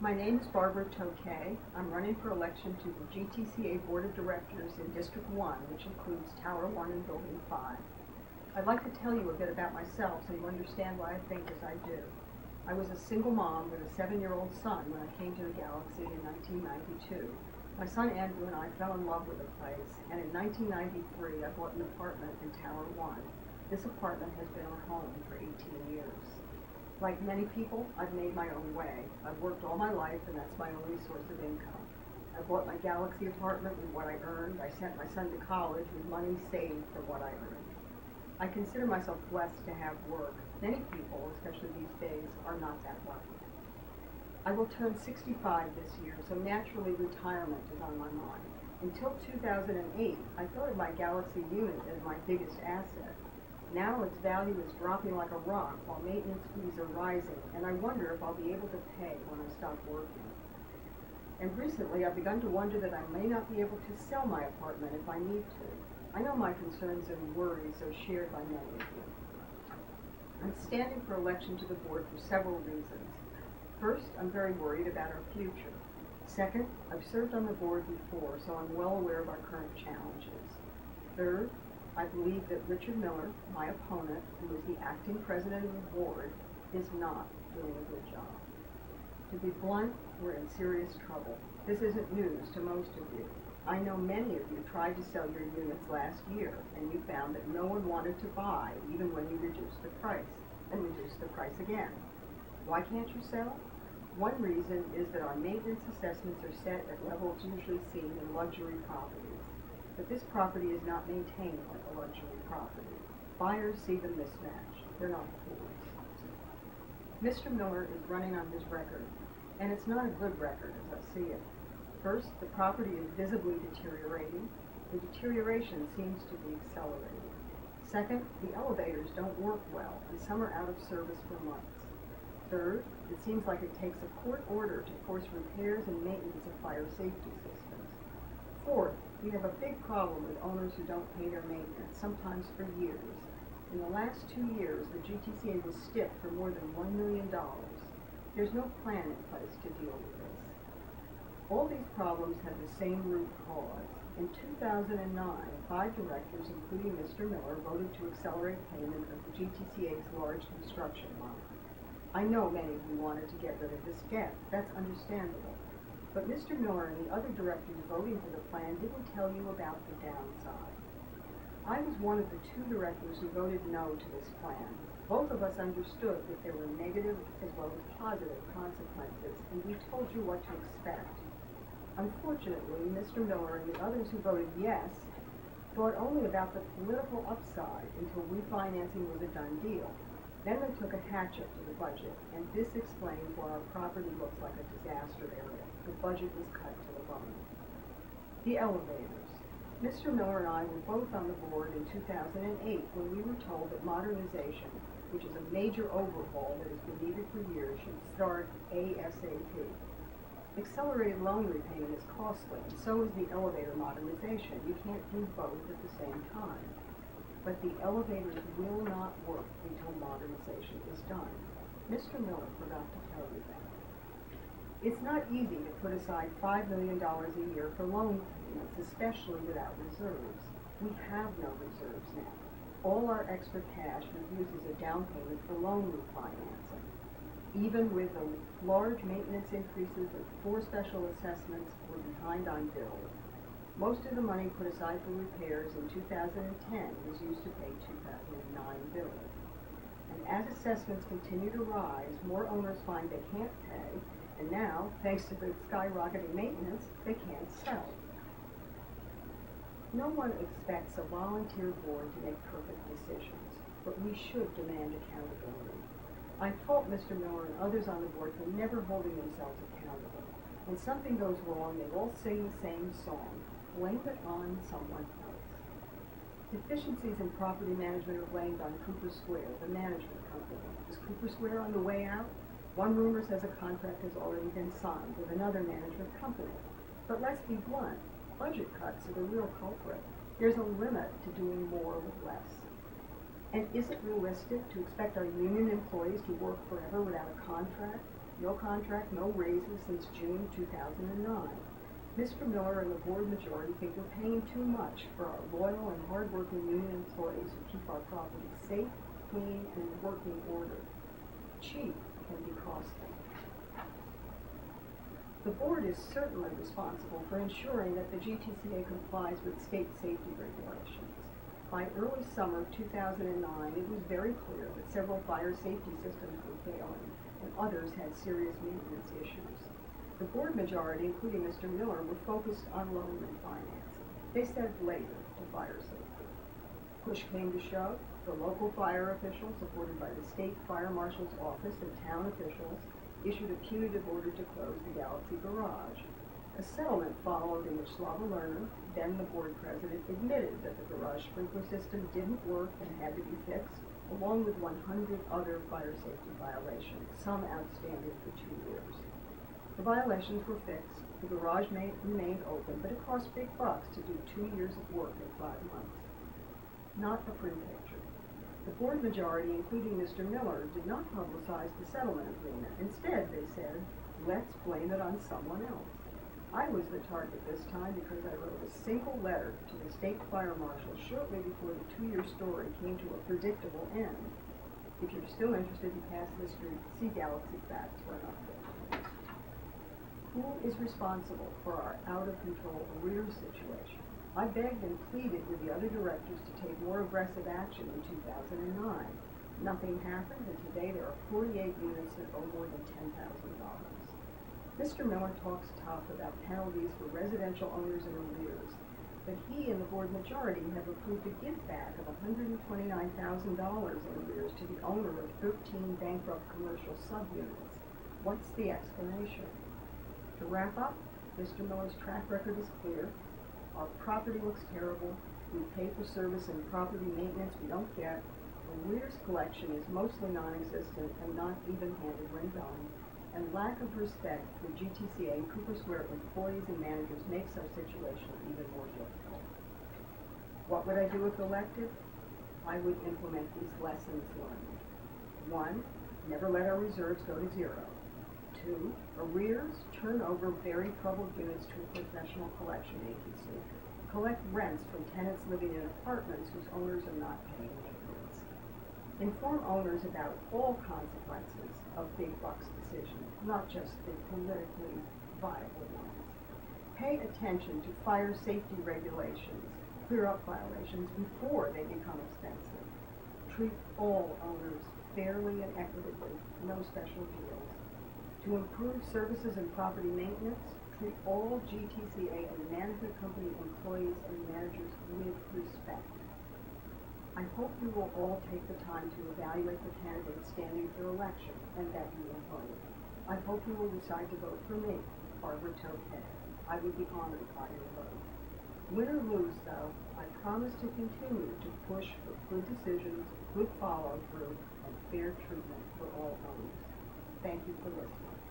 My name is Barbara Tokay. I'm running for election to the GTCA Board of Directors in District 1, which includes Tower 1 and Building 5. I'd like to tell you a bit about myself so you understand why I think as I do. I was a single mom with a 7-year-old son when I came to the Galaxy in 1992. My son Andrew and I fell in love with the place, and in 1993 I bought an apartment in Tower 1. This apartment has been our home for 18 years. Like many people, I've made my own way. I've worked all my life, and that's my only source of income. I bought my Galaxy apartment with what I earned. I sent my son to college with money saved from what I earned. I consider myself blessed to have work. Many people, especially these days, are not that lucky. I will turn 65 this year, so naturally retirement is on my mind. Until 2008, I thought of my Galaxy unit as my biggest asset. Now its value is dropping like a rock while maintenance fees are rising, and I wonder if I'll be able to pay when I stop working. And recently I've begun to wonder that I may not be able to sell my apartment if I need to. I know my concerns and worries are shared by many of you. I'm standing for election to the board for several reasons. First, I'm very worried about our future. Second, I've served on the board before, so I'm well aware of our current challenges. Third, I believe that Richard Miller, my opponent, who is the acting president of the board, is not doing a good job. To be blunt, we're in serious trouble. This isn't news to most of you. I know many of you tried to sell your units last year, and you found that no one wanted to buy, even when you reduced the price, and reduced the price again. Why can't you sell? One reason is that our maintenance assessments are set at levels usually seen in luxury properties. But this property is not maintained like a luxury property. Buyers see the mismatch. They're not fools. Mr. Miller is running on his record, and it's not a good record as I see it. First, the property is visibly deteriorating. The deterioration seems to be accelerating. Second, the elevators don't work well, and some are out of service for months. Third, it seems like it takes a court order to force repairs and maintenance of fire safety systems. Fourth, we have a big problem with owners who don't pay their maintenance, sometimes for years. In the last 2 years, the GTCA was stiffed for more than $1 million. There's no plan in place to deal with this. All these problems have the same root cause. In 2009, 5 directors, including Mr. Miller, voted to accelerate payment of the GTCA's large construction loan. I know many of you wanted to get rid of this debt. That's understandable. But Mr. Miller and the other directors voting for the plan didn't tell you about the downside. I was one of the 2 directors who voted no to this plan. Both of us understood that there were negative as well as positive consequences, and we told you what to expect. Unfortunately, Mr. Miller and the others who voted yes thought only about the political upside until refinancing was a done deal. Then they took a hatchet to the budget, and this explains why our property looks like a disaster area. The budget was cut to the bone. The elevators. Mr. Miller and I were both on the board in 2008 when we were told that modernization, which is a major overhaul that has been needed for years, should start ASAP. Accelerated loan repayment is costly, and so is the elevator modernization. You can't do both at the same time. But the elevators will not work until modernization is done. Mr. Miller forgot to tell you that. It's not easy to put aside $5 million a year for loan payments, especially without reserves. We have no reserves now. All our extra cash was used as a down payment for loan refinancing. Even with the large maintenance increases and 4 special assessments, we're behind on bills. Most of the money put aside for repairs in 2010 was used to pay 2009 bills. And as assessments continue to rise, more owners find they can't pay, and now, thanks to the skyrocketing maintenance, they can't sell. No one expects a volunteer board to make perfect decisions, but we should demand accountability. I fault Mr. Miller and others on the board for never holding themselves accountable. When something goes wrong, they all sing the same song. Blame it on someone else. Deficiencies in property management are blamed on Cooper Square, the management company. Is Cooper Square on the way out? One rumor says a contract has already been signed with another management company. But let's be blunt, budget cuts are the real culprit. There's a limit to doing more with less. And is it realistic to expect our union employees to work forever without a contract? No contract, no raises since June 2009. Mr. Miller and the board majority think we're paying too much for our loyal and hard-working union employees who keep our property safe, clean, and in working order. Cheap can be costly. The board is certainly responsible for ensuring that the GTCA complies with state safety regulations. By early summer of 2009, it was very clear that several fire safety systems were failing and others had serious maintenance issues. The board majority, including Mr. Miller, were focused on loan refinancing. They said later to fire safety. Push came to shove. The local fire officials, supported by the state fire marshal's office and town officials, issued a punitive order to close the Galaxy garage. A settlement followed in which Slava Lerner, then the board president, admitted that the garage sprinkler system didn't work and had to be fixed, along with 100 other fire safety violations, some outstanding for 2 years. The violations were fixed, the garage remained open, but it cost big bucks to do 2 years of work in 5 months. Not a pretty picture. The board majority, including Mr. Miller, did not publicize the settlement agreement. Instead, they said, let's blame it on someone else. I was the target this time because I wrote a single letter to the state fire marshal shortly before the 2-year story came to a predictable end. If you're still interested in past history, see Galaxy Facts for an update. Who is responsible for our out-of-control arrears situation? I begged and pleaded with the other directors to take more aggressive action in 2009. Nothing happened, and today there are 48 units that owe more than $10,000. Mr. Miller talks tough about penalties for residential owners in arrears, but he and the board majority have approved a give-back of $129,000 in arrears to the owner of 13 bankrupt commercial subunits. What's the explanation? To wrap up, Mr. Miller's track record is clear. Our property looks terrible. We pay for service and property maintenance we don't get. Arrears collection is mostly non-existent and not even-handed when done. And lack of respect for GTCA and Cooper Square employees and managers makes our situation even more difficult. What would I do if elected? I would implement these lessons learned. 1, never let our reserves go to zero. 2, arrears, turn over very troubled units to a professional collection agency. Collect rents from tenants living in apartments whose owners are not paying maintenance. Inform owners about all consequences of big bucks decisions, not just the politically viable ones. Pay attention to fire safety regulations. Clear up violations before they become expensive. Treat all owners fairly and equitably, no special deals. To improve services and property maintenance, treat all GTCA and management company employees and managers with respect. I hope you will all take the time to evaluate the candidates standing for election and that you will vote. I hope you will decide to vote for me, Barbara Tokay. I would be honored by your vote. Win or lose, though, I promise to continue to push for good decisions, good follow-through, and fair treatment for all owners. Thank you for listening.